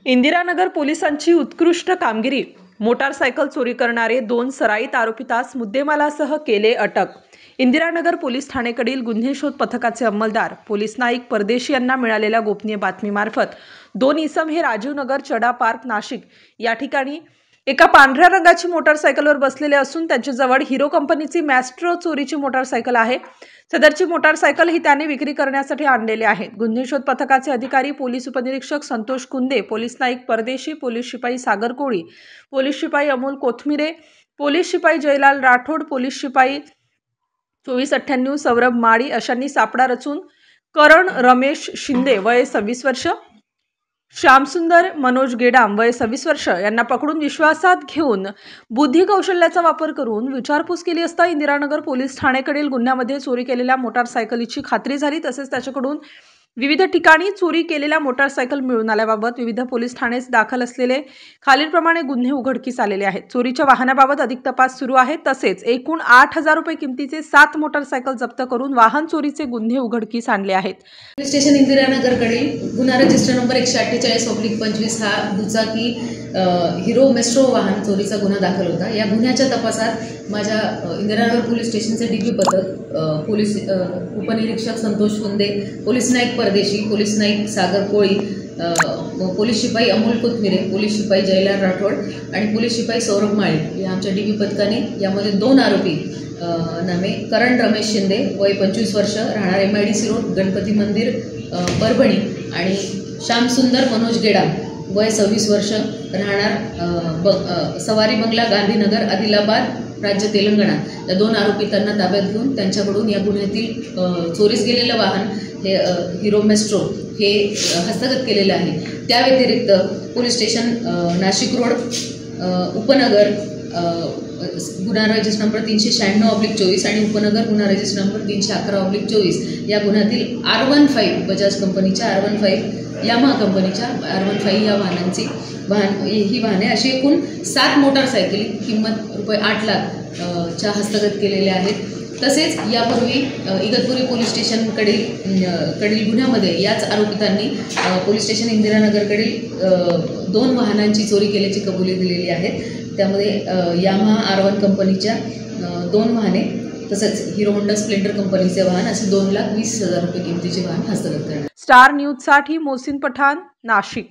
इंदिरानगर पोलिसांची उत्कृष्ट कामगिरी। मोटारसायकल चोरी करणारे 2 सराईत आरोपितास मुद्देमालासह केले अटक। इंदिरानगर पोलीस ठाणेकडील गुन्हे शोध पथकाचे अंमलदार पोलीस नाईक परदेशी यांना मिळालेल्या गोपनीय बातमीमार्फत 2 इसम हे राजीव नगर चढा पार्क नाशिक या ठिकाणी एका पांढऱ्या रंगाची मोटारसायकलवर बसलेले असून त्यांच्याजवळ हिरो कंपनीची मॅस्ट्रो चोरीची मोटारसायकल आहे। सदरची मोटारसायकल ही त्याने विक्री करण्यासाठी आणलेली आहे। गुन्हे शोध पथकाचे अधिकारी पोलीस उपनिरीक्षक संतोष कुंदे, पोलीस नाईक परदेशी, पोलीस शिपाई सागर कोळी, पोलीस शिपाई अमोल कोथमिरे, पोलीस शिपाई जयलाल राठोड, पोलीस शिपाई 2498 सौरभ माळी अशांनी सापळा रचून करण रमेश शिंदे वय 26 वर्ष, श्यामसुंदर मनोज गेडाम वय 26 वर्ष यांना पकडून विश्वासात घेऊन बुद्धी कौशल्याचा वापर करून विचारपूस केली असता इंदिरानगर पोलीस ठाणेकडील गुन्ह्यामध्ये चोरी केलेल्या मोटारसायकलीची खात्री झाली। तसेच त्याच्याकडून विविध ठिकाणी चोरी केलेल्या मोटारसायकल मिळून आल्याबाबत विविध पोलीस ठाणेस दाखल असलेले खालीलप्रमाणे गुन्हे उघडकीस आलेले आहेत। चोरीच्या वाहनाबाबत अधिक तपास सुरू आहे। तसेच एकूण 8,000 रुपये किमतीचे 7 मोटारसायकल जप्त करून वाहन चोरीचे गुन्हे उघडकीस आणले आहेत। पोलीस स्टेशन इंदिरानगरकडील गुन्हा रजिस्टर नंबर 148/25 हा दुचाकी हिरो मेस्ट्रो वाहन चोरीचा गुन्हा दाखल होता। या गुन्ह्याच्या तपासात माझ्या इंदिरानगर पोलीस स्टेशनचे डीपी पथक, पोलीस उपनिरीक्षक संतोष कुंदे, पोलीस नाईक परदेशी, पोलीस नाईक सागर कोळी, पोलीस शिपाई अमोल कोथमिरे, पोलीस शिपाई जयलाल राठोड आणि पोलीस शिपाई सौरभ माळी या आमच्या डीपी पथकाने यामध्ये 2 आरोपी नामे करण रमेश शिंदे वय 25 वर्ष, राहणार MIDC रोड गणपती मंदिर परभणी, आणि श्यामसुंदर मनोज गेडाम वय 26 वर्ष, राहणार सवारी बंगला गांधीनगर आदिलाबाद राज्य तेलंगणा या 2 आरोपितांना ताब्यात घेऊन त्यांच्याकडून या गुन्ह्यातील चोरीस गेलेलं वाहन हे हिरो मेस्ट्रो हे हस्तगत केलेलं आहे। त्या व्यतिरिक्त पोलीस स्टेशन नाशिक रोड उपनगर गुन्हा रजिस्टर नंबर 396/24 आणि उपनगर गुन्हा रजिस्टर नंबर 311/24 या गुन्ह्यातील R15 बजाज कंपनीच्या R15 यामा कंपनीच्या R15 या वाहनांची ही वाहने अशी एकूण 7 मोटारसायकली किंमत रुपये 8 लाख च्या हस्तगत केलेल्या आहेत। तसेच यापूर्वी इगतपुरी पोलीस स्टेशनकडील गुन्ह्यामध्ये याच आरोपितांनी पोलीस स्टेशन इंदिरानगरकडील 2 वाहनांची चोरी केल्याची कबुली दिलेली आहे। त्यामध्ये यामा R1 कंपनीच्या 2 वाहने तसेच हिरो होंडा स्प्लेंडर कंपनीचे वाहन असे 2,20,000 रुपये किमतीचे वाहन हस्तगत करण्यात। स्टार न्यूज साठी मोहसिन पठाण, नाशिक।